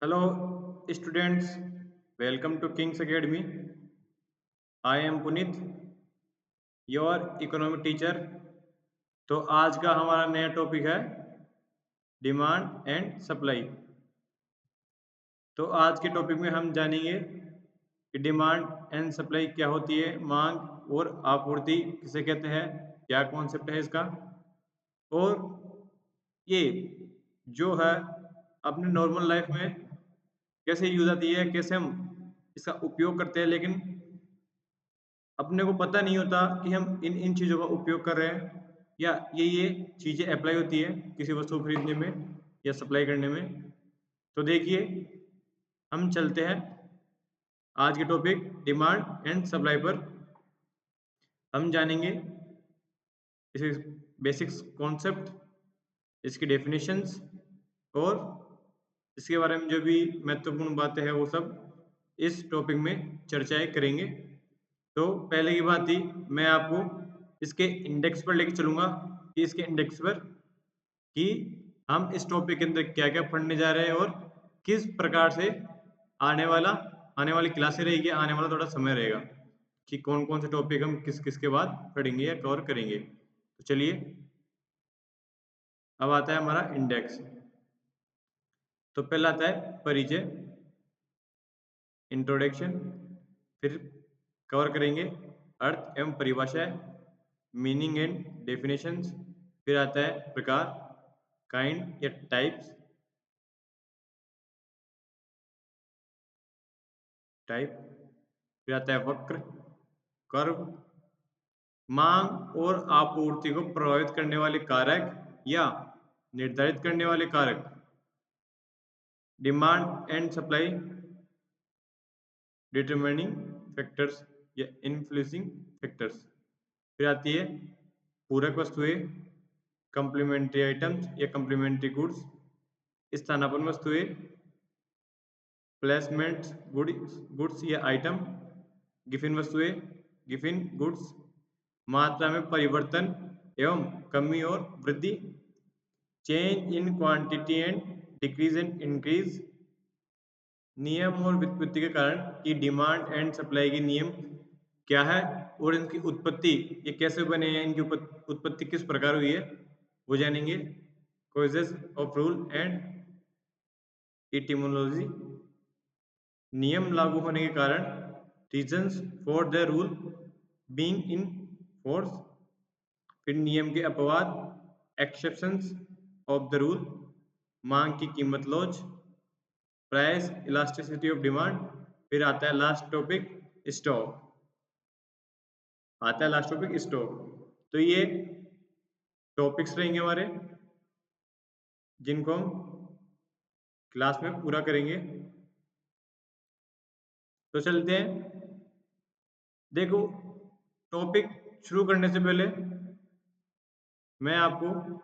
Hello, students. Welcome to King's Academy. I am Puneet, your economic teacher. तो आज का हमारा नया टॉपिक है डिमांड एंड सप्लाई। तो आज के टॉपिक में हम जानेंगे कि डिमांड एंड सप्लाई क्या होती है, मांग और आपूर्ति किसे कहते हैं, क्या कॉन्सेप्ट है इसका, और ये जो है अपने नॉर्मल लाइफ में कैसे यूज आती है, कैसे हम इसका उपयोग करते हैं, लेकिन अपने को पता नहीं होता कि हम इन इन चीज़ों का उपयोग कर रहे हैं या ये चीज़ें अप्लाई होती है किसी वस्तु को खरीदने में या सप्लाई करने में। तो देखिए, हम चलते हैं आज के टॉपिक डिमांड एंड सप्लाई पर। हम जानेंगे इसे बेसिक्स कॉन्सेप्ट, इसकी डेफिनेशंस और इसके बारे में जो भी महत्वपूर्ण बातें हैं वो सब इस टॉपिक में चर्चाएं करेंगे। तो पहले की बात थी, मैं आपको इसके इंडेक्स पर लेके चलूंगा कि इसके इंडेक्स पर कि हम इस टॉपिक के अंदर क्या क्या पढ़ने जा रहे हैं और किस प्रकार से आने वाली क्लासें रहेगी, आने वाला थोड़ा समय रहेगा कि कौन कौन से टॉपिक हम किस किस के बाद पढ़ेंगे या कवर करेंगे। तो चलिए, अब आता है हमारा इंडेक्स। तो पहला आता है परिचय, इंट्रोडक्शन, फिर कवर करेंगे अर्थ एवं परिभाषाएं, मीनिंग एंड डेफिनेशंस, फिर आता है प्रकार, काइंड या टाइप, फिर आता है वक्र, कर्व, मांग और आपूर्ति को प्रभावित करने वाले कारक या निर्धारित करने वाले कारक, demand and supply determining factors या इन्फ्लुएंसिंग फैक्टर्स, फिर आती है पूरक वस्तुएं, कंप्लीमेंट्री आइटम्स या कंप्लीमेंट्री गुड्स, स्थानापन्न वस्तुएं, प्लेसमेंट गुड्स या आइटम, गिफिन वस्तुएं, गिफिन गुड्स, मात्रा में परिवर्तन एवं कमी और वृद्धि, change in quantity and decrease and increase, नियम और व्युत्पत्ति के कारण कि डिमांड एंड सप्लाई के नियम क्या है और इनकी उत्पत्ति ये कैसे बने हैं, इनकी उत्पत्ति किस प्रकार हुई है वो जानेंगे। Causes of rule and etymology, नियम लागू होने के कारण, reasons for the rule being in force, फिर नियम के अपवाद, एक्सेप्शंस ऑफ द रूल, मांग की कीमत laws, price elasticity of demand, फिर आता है लास्ट टॉपिक स्टॉक, स्टॉक। तो ये टॉपिक्स रहेंगे हमारे जिनको हम क्लास में पूरा करेंगे। तो चलते हैं, देखो टॉपिक शुरू करने से पहले मैं आपको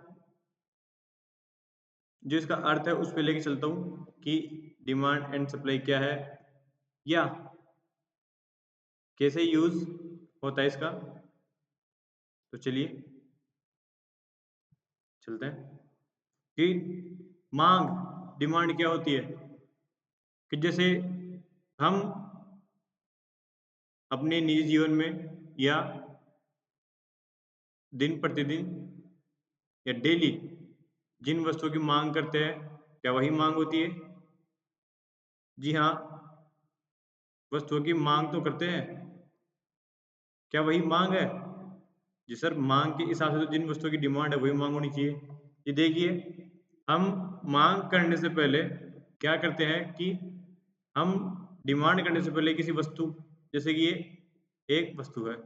जो इसका अर्थ है उस पर लेके चलता हूँ कि डिमांड एंड सप्लाई क्या है या कैसे यूज होता है इसका। तो चलिए चलते हैं कि मांग, डिमांड क्या होती है कि जैसे हम अपने निजी जीवन में या दिन प्रतिदिन या डेली जिन वस्तुओं की मांग करते हैं, क्या वही मांग होती है? जी हाँ, वस्तुओं की मांग तो करते हैं, क्या वही मांग है? जी सर, मांग के हिसाब से तो जिन वस्तुओं की डिमांड है वही मांग होनी चाहिए। ये देखिए, हम मांग करने से पहले क्या करते हैं कि हम डिमांड करने से पहले किसी वस्तु, जैसे कि ये एक वस्तु है,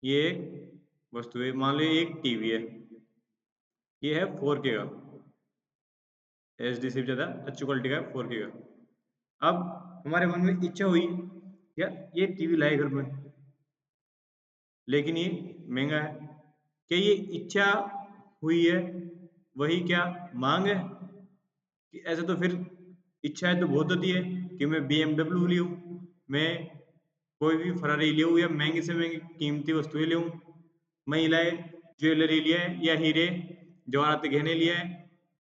ये एक वस्तु है, मान लो एक टीवी है, ये है 4K का, HD से ज्यादा अच्छी क्वालिटी का 4K का। अब हमारे मन में इच्छा हुई यार ये टीवी लाए घर में, लेकिन ये महंगा है। क्या ये इच्छा हुई है वही क्या मांग है? कि ऐसे तो फिर इच्छाएं तो बहुत होती है कि मैं BMW लूँ, मैं कोई भी फरारी लूँ या महंगी से महंगी कीमती वस्तुएं लूँ, महिलाएं ज्वेलरी लिया है या हीरे जवाहरात गहने लिया है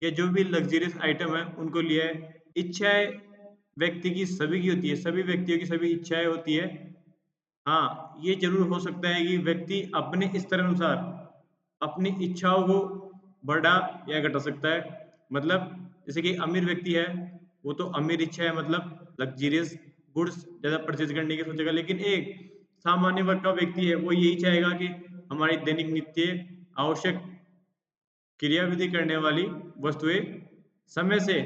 या जो भी लग्जरियस आइटम है उनको लिया है, इच्छाएं व्यक्ति की सभी की होती है, सभी व्यक्तियों की सभी इच्छाएं होती है। हाँ, ये ज़रूर हो सकता है कि व्यक्ति अपने स्तर अनुसार अपनी इच्छाओं को बढ़ा या घटा सकता है। मतलब जैसे कि अमीर व्यक्ति है, वो तो अमीर इच्छा है मतलब लग्ज़रियस गुड्स ज़्यादा परचेज़ करने की सोचेगा। लेकिन एक सामान्य वर्ग का व्यक्ति है, वो यही चाहेगा कि हमारी दैनिक नित्य आवश्यक क्रियाविधि करने वाली वस्तुएँ समय से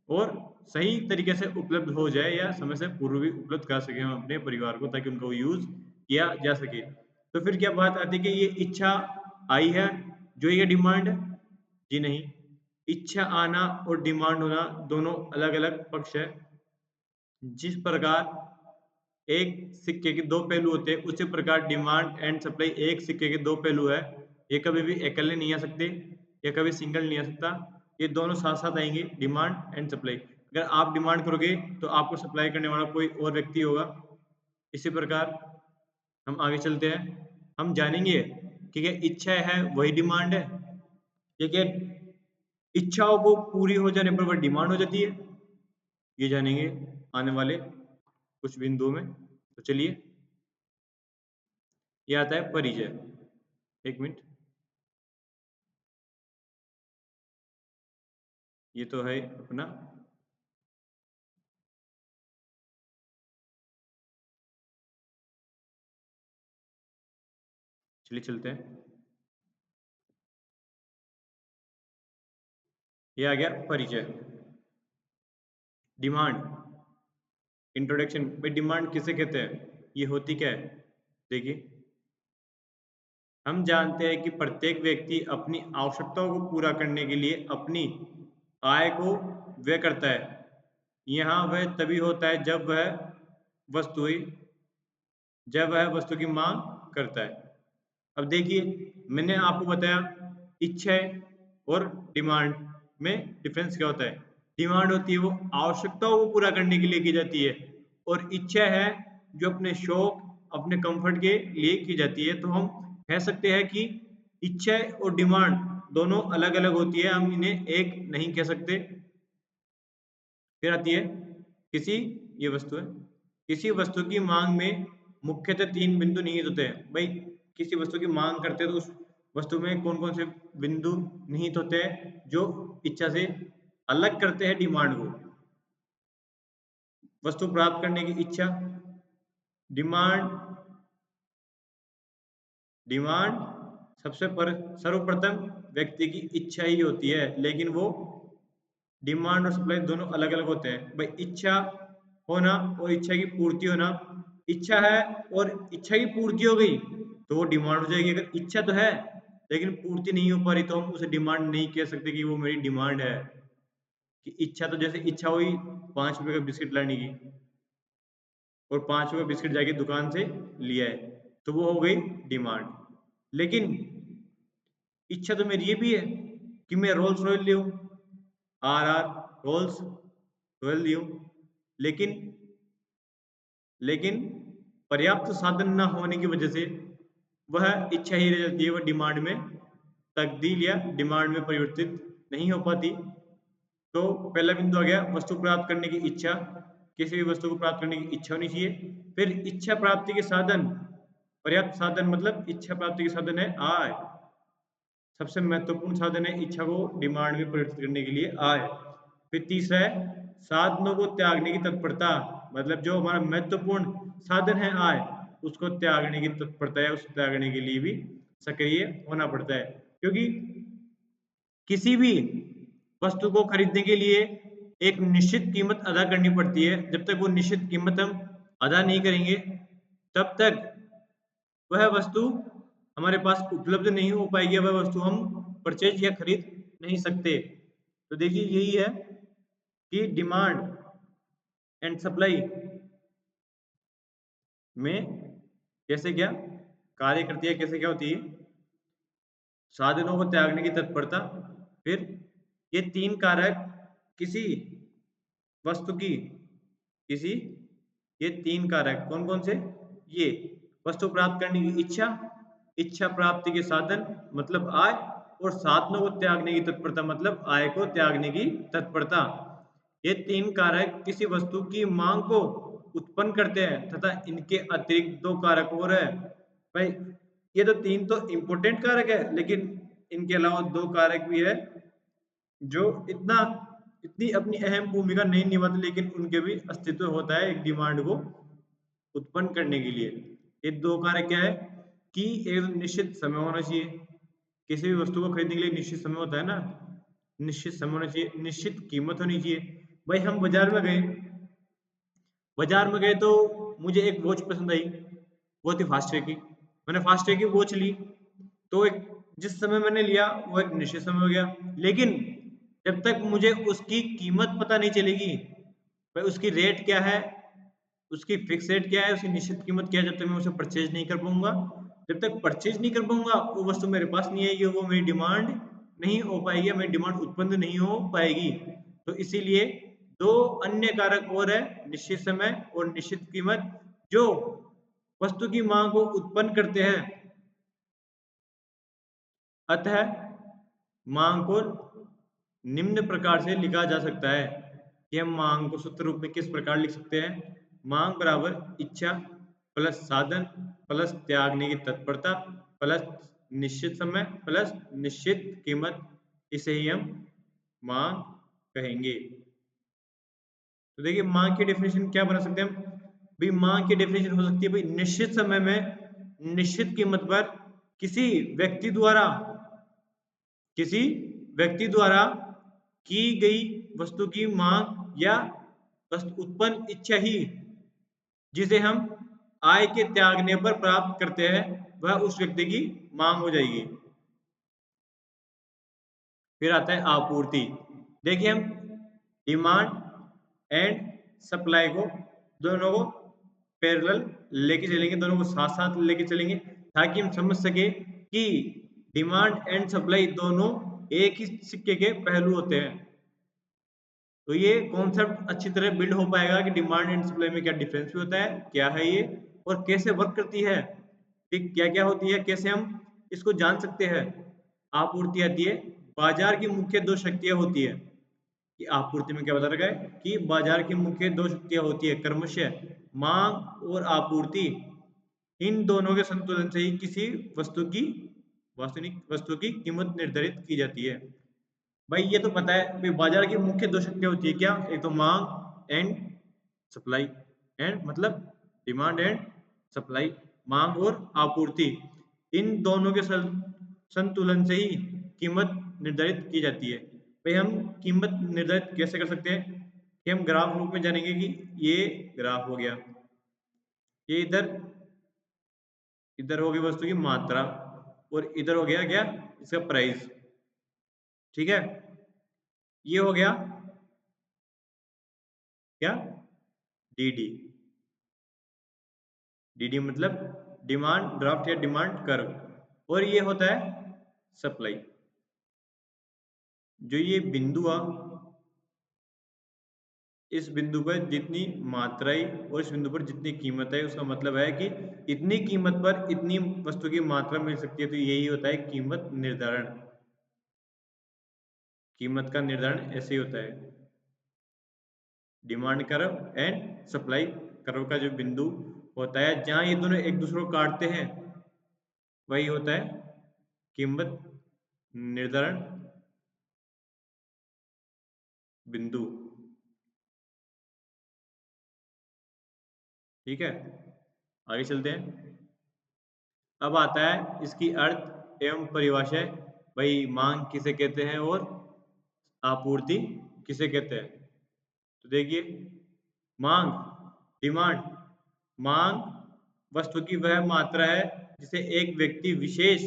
और सही तरीके से उपलब्ध हो जाए या समय से पूर्व भी उपलब्ध करा सकें हम अपने परिवार को ताकि उनका यूज़ किया जा सके। तो फिर क्या बात आती है कि ये इच्छा आई है, जो ये डिमांड है? जी नहीं। इच्छा आना और डिमांड होना दोनों अलग-अलग पक्ष है। जिस प्रकार एक सिक्के के दो पहलू होते हैं, उसी प्रकार डिमांड एंड सप्लाई एक सिक्के के दो पहलू है। ये कभी भी अकेले नहीं आ सकते, या कभी सिंगल नहीं आ सकता। ये दोनों साथ-साथ आएँगे, डिमांड एंड सप्लाई। अगर आप डिमांड करोगे, तो आपको सप्लाई करने वाला कोई और व्यक्ति होगा। इसी प्रकार हम आगे चलते हैं। हम जानेंगे कि क्या इच्छा है वही डिमांड है, या क्या इच्छाओं को पूरी हो जाने पर वह डिमांड हो जाती है? ये जानेंगे आने वाले कुछ बिंदुओं में। तो चलिए, ये आता है परिचय। 1 मिनट, ये तो है अपना। चलिए चलते हैं। ये आ गया परिचय। Demand, introduction. भाई डिमांड किसे कहते हैं? ये होती क्या है? देखिए, हम जानते हैं कि प्रत्येक व्यक्ति अपनी आवश्यकताओं को पूरा करने के लिए अपनी आय को व्यय करता है। यहाँ वह तभी होता है वस्तुएं जब वह वस्तु की मांग करता है। अब देखिए, मैंने आपको बताया इच्छा और डिमांड में डिफरेंस क्या होता है। डिमांड होती है वो आवश्यकताओं को पूरा करने के लिए की जाती है, और इच्छा है जो अपने शौक, अपने कंफर्ट के लिए की जाती है। तो हम कह सकते हैं कि इच्छा और डिमांड दोनों अलग-अलग होती है, हम इन्हें एक नहीं कह सकते। फिर आती है किसी ये वस्तु है किसी वस्तु की मांग में मुख्यतः 3 बिंदु निहित होते हैं। भाई, किसी वस्तु की मांग करते हैं तो उस वस्तु में कौन-कौन से बिंदु निहित होते हैं जो इच्छा से अलग करते हैं डिमांड को। वस्तु प्राप्त करने की इच्छा, डिमांड। डिमांड सर्वप्रथम व्यक्ति की इच्छा ही होती है, लेकिन वो डिमांड और सप्लाई दोनों अलग-अलग होते हैं। भाई, इच्छा होना और इच्छा की पूर्ति होना। इच्छा है और इच्छा की पूर्ति हो गई, तो वो डिमांड हो जाएगी। अगर इच्छा तो है, लेकिन पूर्ति नहीं हो पा रही, तो हम उसे डिमांड नहीं कह सकते कि वो मेरी डिमांड है। कि इच्छा तो जैसे इच्छा हुई ₹5 का बिस्किट लाने की, और ₹5 बिस्किट जाके दुकान से ले आए, तो वो हो गई डिमांड। लेकिन इच्छा तो मेरी ये भी है कि मैं रोल्स रॉयल ले आऊँ, आर रोल्स रॉयल ले आऊँ। लेकिन लेकिन पर्याप्त साधन ना होने की वजह से वह इच्छा ही रह जाती है, वह डिमांड में तब्दील या डिमांड में परिवर्तित नहीं हो पाती। तो पहला बिंदु आ गया वस्तु प्राप्त करने की इच्छा। किसी भी वस्तु को प्राप्त करने की इच्छा होनी चाहिए। फिर इच्छा प्राप्ति के साधन, पर्याप्त साधन मतलब इच्छा प्राप्ति के साधन है आय। सबसे महत्वपूर्ण साधन है इच्छा को डिमांड में परिवर्तित करने के लिए आय। फिर तीसरा है साधनों को त्यागने की तत्परता, मतलब जो हमारा महत्वपूर्ण साधन है आय, उसको त्यागने की तत्परता है, उसको त्यागने के लिए भी सक्रिय होना पड़ता है। क्योंकि किसी भी वस्तु को खरीदने के लिए एक निश्चित कीमत अदा करनी पड़ती है। जब तक वो निश्चित कीमत हम अदा नहीं करेंगे, तब तक वह वस्तु हमारे पास उपलब्ध नहीं हो पाएगी, वह वस्तु हम परचेज या खरीद नहीं सकते। तो देखिए, यही है कि डिमांड एंड सप्लाई में कैसे क्या कार्य करती है, कैसे क्या होती है। साधनों को त्यागने की तत्परता। फिर ये 3 कारक किसी वस्तु की किसी ये 3 कारक कौन-कौन से? ये वस्तु प्राप्त करने की इच्छा, इच्छा प्राप्ति के साधन मतलब आय, और साधनों को त्यागने की तत्परता मतलब आय को त्यागने की तत्परता। ये तीन कारक किसी वस्तु की मांग को उत्पन्न करते हैं तथा इनके अतिरिक्त दो कारक और है। भाई ये तो तीन तो इम्पोर्टेंट कारक है, लेकिन इनके अलावा दो कारक भी है जो इतनी अपनी अहम भूमिका नहीं निभाते, लेकिन उनके भी अस्तित्व होता है एक डिमांड को उत्पन्न करने के लिए। ये दो कारक क्या है कि एक निश्चित समय होना चाहिए, किसी भी वस्तु को खरीदने के लिए निश्चित समय होता है ना, निश्चित समय होना चाहिए, निश्चित कीमत होनी चाहिए। भाई हम बाजार में गए तो मुझे एक वॉच पसंद आई, वो थी फास्टे की। मैंने फास्टे की वॉच ली, तो एक जिस समय मैंने लिया वो एक निश्चित समय हो गया, लेकिन जब तक मुझे उसकी कीमत पता नहीं चलेगी, भाई उसकी रेट क्या है, उसकी फिक्स रेट क्या है, उसकी निश्चित कीमत क्या है, जब तक मैं उसे परचेज नहीं कर पाऊंगा, जब तक परचेज नहीं कर पाऊंगा वो वस्तु मेरे पास नहीं आएगी, वो मेरी डिमांड नहीं हो पाएगी, मेरी डिमांड उत्पन्न नहीं हो पाएगी। तो इसीलिए दो अन्य कारक और है, निश्चित समय और निश्चित कीमत, जो वस्तु की मांग को उत्पन्न करते हैं। अतः मांग को निम्न प्रकार से लिखा जा सकता है कि हम मांग को सूत्र रूप में किस प्रकार लिख सकते हैं। मांग बराबर इच्छा प्लस साधन प्लस त्यागने की तत्परता प्लस निश्चित समय प्लस निश्चित कीमत, इसे ही हम मांग कहेंगे। तो देखिए मांग की डेफिनेशन क्या बना सकते हैं हम। भाई मांग की डेफिनेशन हो सकती है भाई निश्चित समय में निश्चित कीमत पर किसी व्यक्ति द्वारा किसी व्यक्ति द्वारा की गई वस्तु की मांग या वस्तु उत्पन्न इच्छा ही जिसे हम आय के त्यागने पर प्राप्त करते हैं, वह उस व्यक्ति की मांग हो जाएगी। फिर आता है आपूर्ति। देखिए हम डिमांड एंड सप्लाई को दोनों को पैरेलल लेके चलेंगे, दोनों को साथ साथ लेके चलेंगे ताकि हम समझ सके कि डिमांड एंड सप्लाई दोनों एक ही सिक्के के पहलू होते हैं। तो ये कॉन्सेप्ट अच्छी तरह बिल्ड हो पाएगा कि डिमांड एंड सप्लाई में क्या डिफरेंस भी होता है, क्या है ये और कैसे वर्क करती है, ठीक क्या क्या होती है, कैसे हम इसको जान सकते हैं। आपूर्ति आती है। बाजार की मुख्य दो शक्तियां होती है कि आपूर्ति में क्या बता रखा है कि बाजार की मुख्य दो शक्तियां होती है, क्रमशः मांग और आपूर्ति। इन दोनों के संतुलन से ही किसी वस्तु की वास्तविक वस्तु की कीमत निर्धारित की जाती है। भाई ये तो पता है भाई बाजार की मुख्य दो शक्तियां होती है क्या, एक तो मांग एंड सप्लाई, एंड मतलब डिमांड एंड सप्लाई, मांग और आपूर्ति। इन दोनों के संतुलन से ही कीमत निर्धारित की जाती है। भाई हम कीमत निर्धारित कैसे कर सकते हैं कि हम ग्राफ रूप में जानेंगे कि ये ग्राफ हो गया, ये इधर इधर होगी वस्तु की मात्रा और इधर हो गया क्या इसका प्राइस, ठीक है। ये हो गया क्या डीडी, डीडी मतलब डिमांड ड्राफ्ट या डिमांड कर्व, और ये होता है सप्लाई। जो ये बिंदु आ, इस बिंदु पर जितनी मात्रा है और इस बिंदु पर जितनी कीमत है, उसका मतलब है कि इतनी कीमत पर इतनी वस्तु की मात्रा मिल सकती है, तो यही होता है कीमत निर्धारण। कीमत का निर्धारण ऐसे ही होता है। Demand curve and supply curve का जो बिंदु होता है जहां ये दोनों एक दूसरे को काटते हैं, वही होता है कीमत निर्धारण बिंदु, ठीक है। आगे चलते हैं। अब आता है इसकी अर्थ एवं परिभाषा। भाई मांग किसे कहते हैं और आपूर्ति किसे कहते हैं। तो देखिए मांग डिमांड, मांग वस्तु की वह मात्रा है जिसे एक व्यक्ति विशेष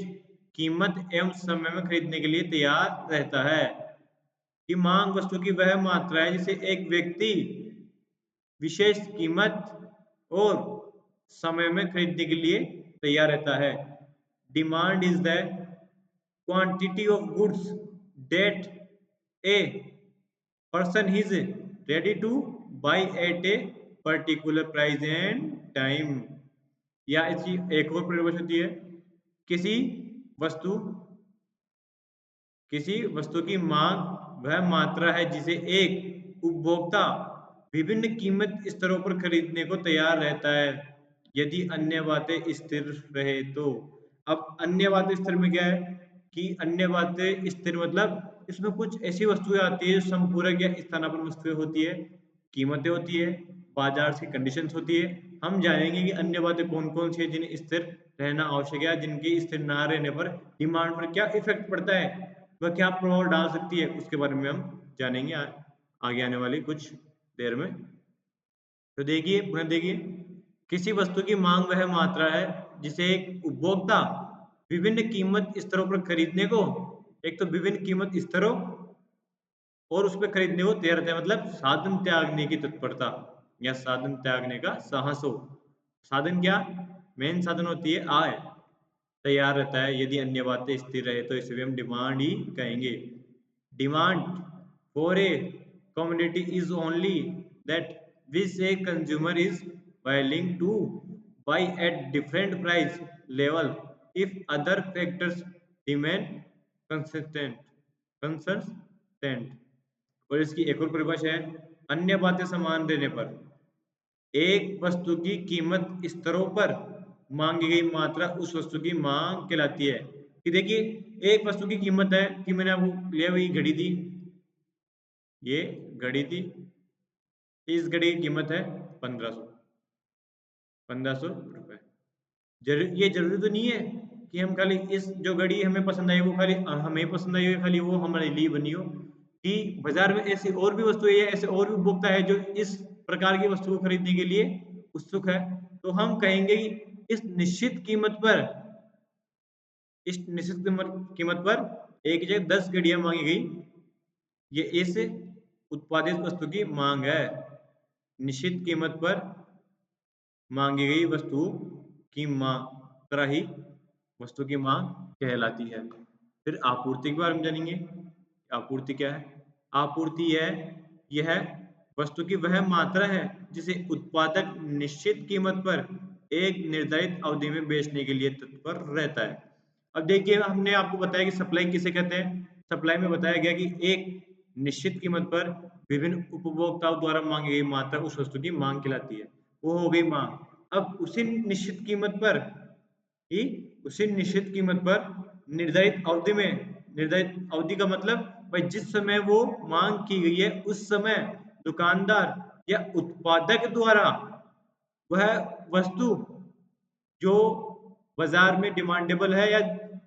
कीमत एवं समय में खरीदने के लिए तैयार रहता है। कि मांग वस्तु की वह मात्रा है जिसे एक व्यक्ति विशेष कीमत और समय में खरीदने के लिए तैयार रहता है। Demand is the quantity of goods that a person is ready to buy at a particular price and time। या इसकी एक और परिभाषा होती है, किसी वस्तु किसी वस्तु की मांग वह मात्रा है जिसे एक उपभोक्ता विभिन्न कीमत स्तरों पर खरीदने को तैयार रहता है यदि अन्य बातें स्थिर रहे तो। अब अन्य बातें स्थिर में क्या है कि अन्य बातें स्थिर मतलब इसमें कुछ ऐसी वस्तुएं आती है जो संपूरक या स्थानापन्न वस्तुएं होती है, कीमतें होती है, बाजार की कंडीशंस होती है। हम जानेंगे कि अन्य बातें कौन-कौन सी हैं जिन्हें स्थिर रहना आवश्यक है, जिनके स्थिर ना रहने पर डिमांड पर क्या इफेक्ट पड़ता है, वह क्या प्रभाव डाल सकती है, उसके बारे में हम जानेंगे आगे आने वाली कुछ देर में। तो देखिए, पुनः देखिए, किसी वस्तु की मांग वह मात्रा है जिसे एक उपभोक्ता विभिन्न कीमत स्तरों पर खरीदने को, एक तो विभिन्न कीमत स्तरों और उस पे खरीदने को तैयार रहता है, मतलब साधन त्यागने की तत्परता या साधन त्यागने का साहस हो। साधन क्या? मेन साधन होती है आय, तैयार रहता है यदि अन्य बातें स्थिर रहे तो इसे भी हम डिमांड ही कहेंगे। Demand for a community is only that which a consumer is willing to buy at different price level if other factors remain consistent। और इसकी एक और परिभाषा है, अन्य बातें समान रहने पर एक वस्तु की कीमत स्तरों पर मांगी गई मात्रा उस वस्तु की मांग कहलाती है। कि देखिए, एक वस्तु की कीमत है कि मैंने आपको लिया हुई घड़ी दी, ये घड़ी थी, इस घड़ी की कीमत है 1500 रुपए। ये जरूरी तो नहीं है कि हम खाली इस जो घड़ी हमें पसंद आई वो खाली हमें पसंद आई हो, खाली वो हमारे लिए बनी हो, कि बाजार में ऐसी और भी वस्तुएं हैं, ऐसे और भी उपभोक्ता है जो इस प्रकार की वस्तु को खरीदने के लिए उत्सुक है। तो हम कहेंगे कि इस निश्चित कीमत पर एक जगह 10 घड़ियां मांगी गई, ये इस उत्पादित वस्तु की मांग है। निश्चित कीमत पर मांगी गई वस्तु की मात्रा ही वस्तु की मांग कहलाती है। फिर आपूर्ति के बारे में जानेंगे। आपूर्ति क्या है? आपूर्ति है यह वस्तु की वह मात्रा है जिसे उत्पादक निश्चित कीमत पर एक निर्धारित अवधि में बेचने के लिए तत्पर रहता है। अब देखिए, हमने आपको बताया कि सप्लाई किसे कहते हैं। सप्लाई में बताया गया कि एक निश्चित कीमत पर विभिन्न उपभोक्ताओं द्वारा मांगी गई मात्रा उस वस्तु की मांग कहलाती है। वो हो गई मांग। अब उसी निश्चित कीमत पर ही उसी निश्चित कीमत पर निर्धारित अवधि में, निर्धारित अवधि का मतलब भाई जिस समय वो मांग की गई है उस समय दुकानदार या उत्पादक द्वारा वह वस्तु जो बाजार में डिमांडेबल है या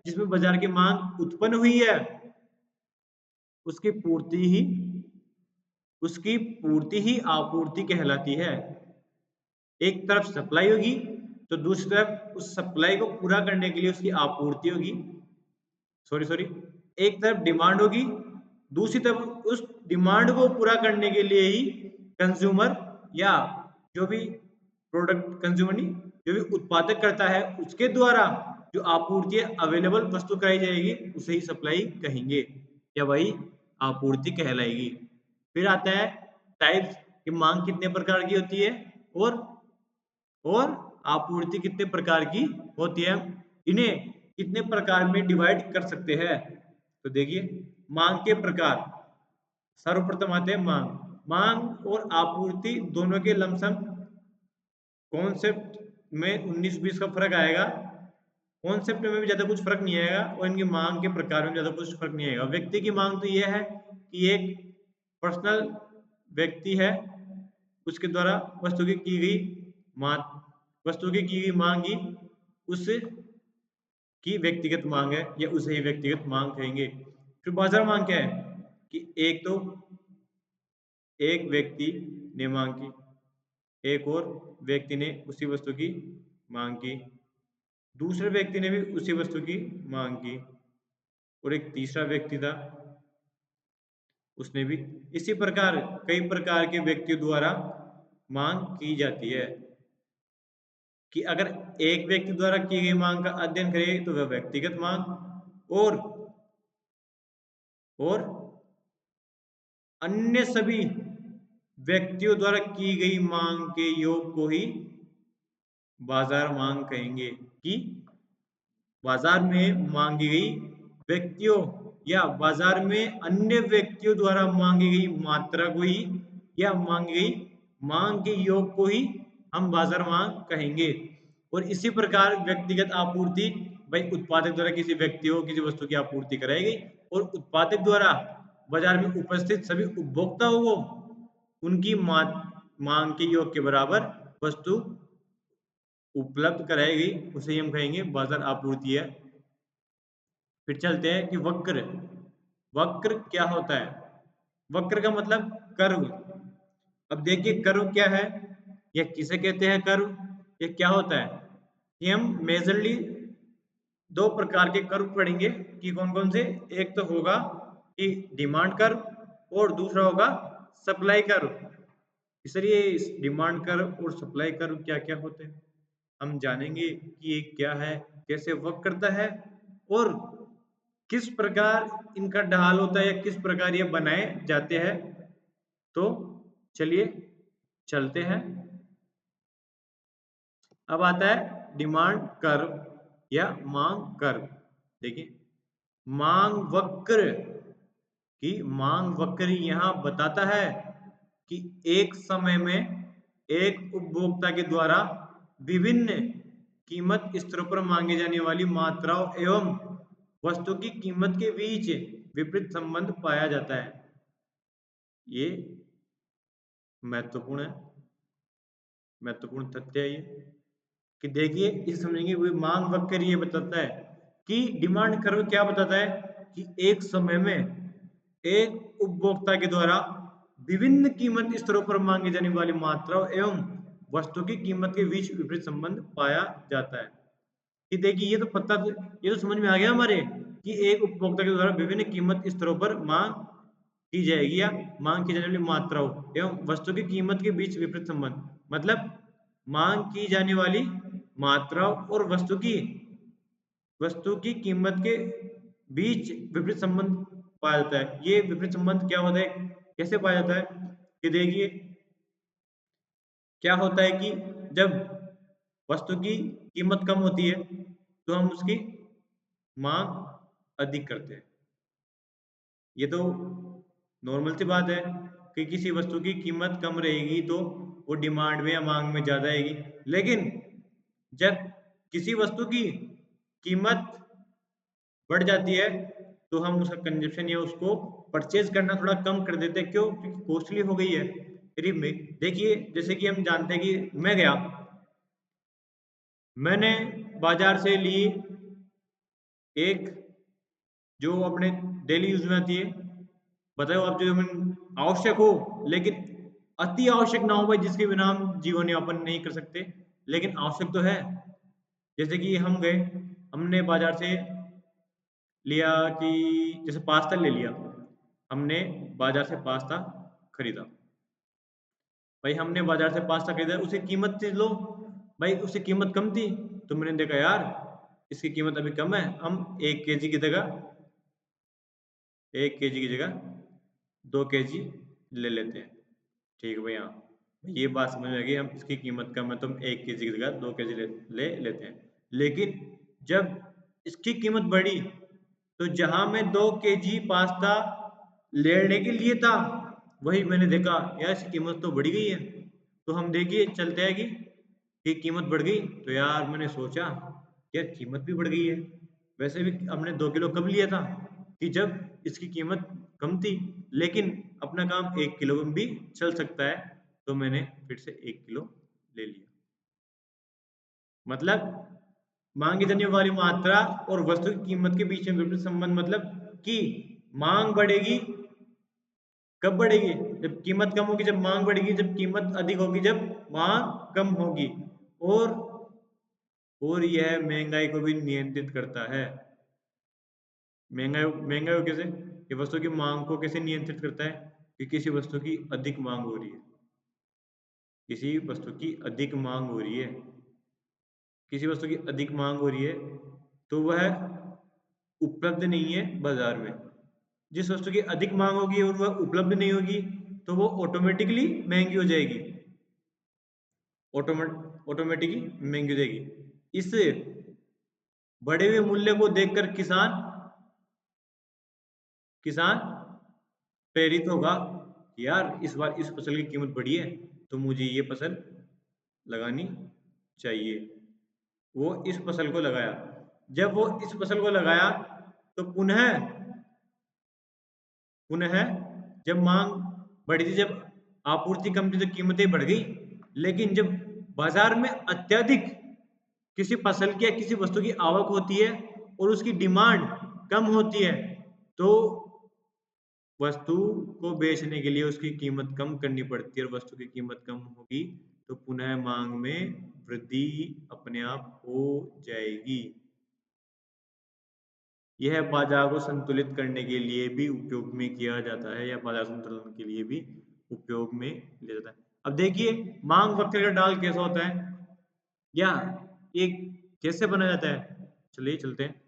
जिसमें बाजार की मांग उत्पन्न हुई है उसकी पूर्ति ही आपूर्ति कहलाती है। एक तरफ सप्लाई होगी तो दूसरी तरफ उस सप्लाई को पूरा करने के लिए उसकी आपूर्ति होगी। सॉरी, एक तरफ डिमांड होगी, दूसरी तरफ उस डिमांड को पूरा करने के लिए ही कंज्यूमर या जो भी प्रोडक्ट, कंज्यूमर नहीं, जो भी उत्पादक करता है उसके द्वारा जो आपूर्ति अवेलेबल वस्तु कराई जाएगी उसे ही सप्लाई कहेंगे या वही आपूर्ति कहलाएगी। फिर आता है टाइप्स की, मांग कितने प्रकार की होती है और आपूर्ति कितने प्रकार की होती है, इन्हें कितने प्रकार में डिवाइड कर सकते हैं। तो देखिए, मांग के प्रकार सर्वप्रथम आते हैं मांग और आपूर्ति दोनों के लमसम कॉन्सेप्ट में 19-20 का फर्क आएगा। कॉन्सेप्ट में भी ज्यादा कुछ फर्क नहीं आएगा और इनकी मांग के प्रकार में ज्यादा कुछ फर्क नहीं आएगा। व्यक्ति की मांग तो यह है कि एक पर्सनल व्यक्ति है, उसके द्वारा वस्तु की गई मांग ही उस की व्यक्तिगत मांग है या उसे ही व्यक्तिगत मांग कहेंगे। फिर बाजार मांग क्या है कि एक व्यक्ति ने मांग की, एक और व्यक्ति ने उसी वस्तु की मांग की, दूसरे व्यक्ति ने भी उसी वस्तु की मांग की और एक तीसरा व्यक्ति था, उसने भी। इसी प्रकार कई प्रकार के व्यक्तियों द्वारा मांग की जाती है कि अगर एक व्यक्ति द्वारा की गई मांग का अध्ययन करें तो वह व्यक्तिगत मांग और अन्य सभी व्यक्तियों द्वारा की गई मांग के योग को ही बाजार मांग कहेंगे। कि बाजार में मांगी गई व्यक्तियों या बाजार में अन्य व्यक्तियों द्वारा मांगी गई मात्रा को ही या मांगी गई मांग के योग को ही हम बाजार मांग कहेंगे। और इसी प्रकार व्यक्तिगत आपूर्ति, भाई उत्पादक द्वारा किसी व्यक्ति को किसी वस्तु की आपूर्ति कराई गई और उत्पादक द्वारा बाजार में उपस्थित सभी उपभोक्ताओं को उनकी मांग के योग के बराबर वस्तु उपलब्ध कराई गई, उसे हम कहेंगे बाजार आपूर्ति है। फिर चलते हैं कि वक्र। वक्र क्या होता है? वक्र का मतलब कर्व। अब देखिए कर्व क्या है, या किसे कहते हैं कर्व, ये क्या होता है कि हम मेजरली दो प्रकार के कर्व पढ़ेंगे कि कौन कौन से। एक तो होगा कि डिमांड कर्व और दूसरा होगा सप्लाई कर्व। इसलिए इस डिमांड कर्व और सप्लाई कर्व क्या क्या होते हैं हम जानेंगे कि ये क्या है, कैसे वर्क करता है और किस प्रकार इनका ढाल होता है या किस प्रकार ये बनाए जाते हैं। तो चलिए चलते हैं। अब आता है डिमांड कर्व या मांग कर्व। देखिए मांग वक्र की मांग वक्र यहां बताता है कि एक समय में एक उपभोक्ता के द्वारा विभिन्न कीमत स्तरों पर मांगे जाने वाली मात्राओं एवं वस्तु की कीमत के बीच विपरीत संबंध पाया जाता है। ये महत्वपूर्ण है, महत्वपूर्ण तथ्य है ये कि देखिए इसे समझेंगे। वो मांग वक्र ये बताता है कि डिमांड कर्व क्या बताता है कि एक समय में एक उपभोक्ता के द्वारा विभिन्न कीमत स्तरों पर मांगी जाने वाली मात्राओं एवं वस्तु की कीमत के बीच विपरीत संबंध पाया जाता है। कि देखिए ये तो समझ में आ गया हमारे कि एक उपभोक्ता के द्वारा विभिन्न कीमत स्तरों पर मांग की जाएगी या मांग की जाने वाली मात्राओं एवं वस्तु की कीमत के बीच विपरीत संबंध, मतलब मांग की जाने वाली मात्राओं और वस्तु की कीमत के बीच विपरीत संबंध पाया जाता है। ये विपरीत संबंध क्या होता है, कैसे पाया जाता है कि देखिए क्या होता है कि जब वस्तु की कीमत कम होती है तो हम उसकी मांग अधिक करते हैं। ये तो नॉर्मल सी बात है कि किसी वस्तु की कीमत कम रहेगी तो वो डिमांड में या मांग में ज्यादा आएगी। लेकिन जब किसी वस्तु की कीमत बढ़ जाती है तो हम उसका कंजप्शन या उसको परचेज करना थोड़ा कम कर देते हैं। क्यों? क्योंकि कॉस्टली हो गई है। देखिए जैसे कि हम जानते हैं कि मैंने बाजार से ली एक जो अपने डेली यूज में आती है, बताओ आप, जो हमें आवश्यक हो लेकिन अति आवश्यक ना हो भाई, जिसके बिना हम जीवन यापन नहीं कर सकते, लेकिन आवश्यक तो है। जैसे कि हम गए, हमने बाजार से लिया कि जैसे पास्ता ले लिया, हमने बाजार से पास्ता खरीदा। भाई हमने बाजार से पास्ता खरीदा, उसकी कीमत थी लो, भाई उसकी कीमत कम थी तो मैंने देखा यार इसकी कीमत अभी कम है, हम 1 केजी की जगह 1 केजी की जगह 2 केजी ले लेते हैं। ठीक है भैया, ये बात समझ में आ गई, हम इसकी कीमत कम है तो हम 1 केजी की जगह 2 केजी ले लेते हैं। लेकिन जब इसकी कीमत बढ़ी तो जहां मैं 2 केजी पास्ता लेने के लिए था, वही मैंने देखा यार इसकी कीमत तो बढ़ी गई है। तो हम देखिए चलते हैं कि कीमत बढ़ गई तो यार मैंने सोचा यार कीमत भी बढ़ गई है। वैसे भी हमने 2 किलो कब लिया था कि जब इसकी कीमत कम थी, लेकिन अपना काम 1 किलो में भी चल सकता है तो मैंने फिर से 1 किलो ले लिया। मतलब मांगी जाने वाली मात्रा और वस्तु की कीमत के बीच में विपरीत संबंध, मतलब कि मांग बढ़ेगी कब बढ़ेगी, जब कीमत कम होगी, जब मांग बढ़ेगी, जब कीमत अधिक होगी, जब मांग कम होगी। और यह महंगाई को भी नियंत्रित करता है। महंगाई महंगाई को कैसे, ये वस्तु की मांग को कैसे नियंत्रित करता है कि किसी वस्तु की अधिक मांग हो रही है, किसी वस्तु की अधिक मांग हो रही है, किसी वस्तु की अधिक मांग हो रही है तो वह उपलब्ध नहीं है बाजार में। जिस वस्तु की अधिक मांग होगी और वह उपलब्ध नहीं होगी तो वो ऑटोमेटिकली महंगी हो जाएगी, ऑटोमेटिकली महंगी हो जाएगी। इस बढ़े हुए मूल्य को देखकर किसान किसान प्रेरित होगा कि यार इस बार इस फसल की कीमत बढ़ी है तो मुझे ये फसल लगानी चाहिए। वो इस फसल को लगाया। जब वो इस फसल को लगाया तो पुनः जब मांग बढ़ी थी, जब आपूर्ति कम थी तो कीमतें बढ़ गई। लेकिन जब बाजार में अत्यधिक किसी फसल की या किसी वस्तु की आवक होती है और उसकी डिमांड कम होती है तो वस्तु को बेचने के लिए उसकी कीमत कम करनी पड़ती है और वस्तु की कीमत कम होगी तो पुनः मांग में वृद्धि अपने आप हो जाएगी। यह बाजार को संतुलित करने के लिए भी उपयोग में किया जाता है या बाजार संतुलन के लिए भी उपयोग में लिया जाता है। अब देखिए मांग वक्र का ढाल कैसा होता है या ये कैसे बना जाता है। चलिए चलते हैं।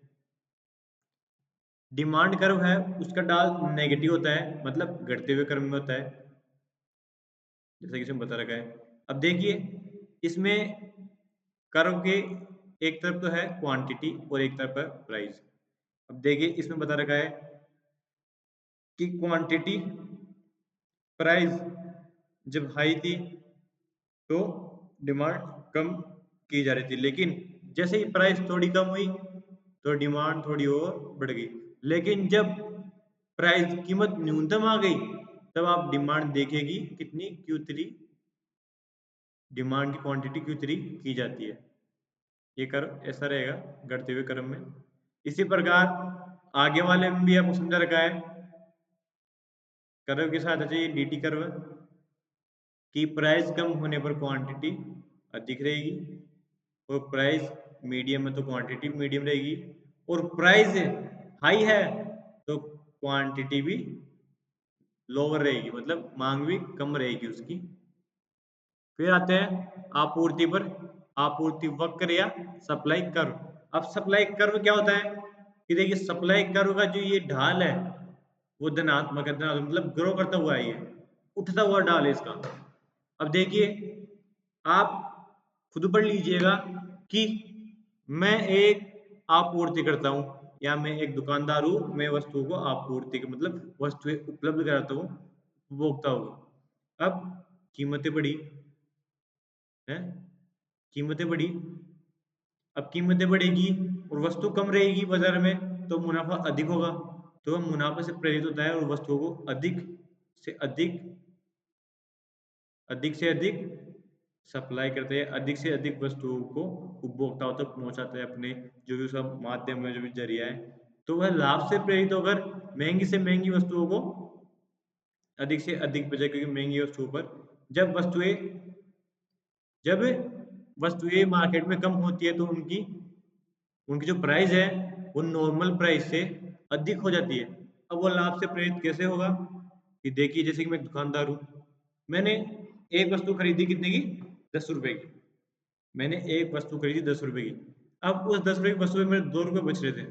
डिमांड कर्व है उसका ढाल नेगेटिव होता है, मतलब घटते हुए क्रम में होता है, जैसा कि इसमें बता रखा है। अब देखिए इसमें कर्व के एक तरफ तो है क्वांटिटी और एक तरफ है प्राइस। अब देखिए इसमें बता रखा है कि क्वांटिटी प्राइस जब हाई थी तो डिमांड कम की जा रही थी, लेकिन जैसे ही प्राइस थोड़ी कम हुई तो डिमांड थोड़ी और बढ़ गई। लेकिन जब प्राइस कीमत न्यूनतम आ गई तब आप डिमांड देखेगी कितनी Q3, डिमांड की क्वांटिटी Q3 की जाती है। ये कर्व ऐसा रहेगा घटते हुए क्रम में। इसी प्रकार आगे वाले में भी आपको समझा रखा है कर्व के साथ चाहिए DT कर्व कि प्राइस कम होने पर क्वांटिटी अधिक रहेगी और प्राइस मीडियम है तो क्वांटिटी मीडियम रहेगी और प्राइस हाई है तो क्वांटिटी भी लोअर रहेगी, मतलब मांग भी कम रहेगी उसकी। फिर आते हैं आपूर्ति पर, आपूर्ति वक्र या सप्लाई कर्व। अब सप्लाई कर्व क्या होता है कि देखिए सप्लाई कर्व का जो ये ढाल है वो धनात्मक है, मतलब ग्रो करता हुआ है, ये उठता हुआ ढाल है इसका। अब देखिए आप खुद पढ़ लीजिएगा कि मैं एक आपूर्ति करता हूँ या मैं एक दुकानदार हूँ, मैं वस्तुओं को आपूर्ति मतलब वस्तुएं उपलब्ध कराता हूँ उपभोक्ताओं को। अब कीमतें बढ़ी हैं, कीमतें बढ़ी, अब कीमतें बढ़ेगी और वस्तु कम रहेगी बाजार में तो मुनाफा अधिक होगा, तो मुनाफे से प्रेरित होता है और वस्तुओं को से अधिक अधिक से अधिक सप्लाई करते हैं, अधिक से अधिक वस्तुओं को उपभोक्ताओं तक पहुंचाते हैं अपने जो भी उसका माध्यम है, जो भी जरिया है। तो वह लाभ से प्रेरित होकर महंगी से महंगी वस्तुओं को अधिक से अधिक बेचे, क्योंकि महंगी वस्तुओं पर जब वस्तुएं मार्केट में कम होती है तो उनकी उनकी जो प्राइस है वो नॉर्मल प्राइस से अधिक हो जाती है। अब वो लाभ से प्रेरित कैसे होगा कि देखिए जैसे कि मैं दुकानदार हूँ, मैंने एक वस्तु खरीदी कितने की, 10 रुपए की। मैंने एक वस्तु खरीदी 10 रुपए की। अब उस 10 रुपए की वस्तु पे मेरे 2 रुपए बच रहे थे,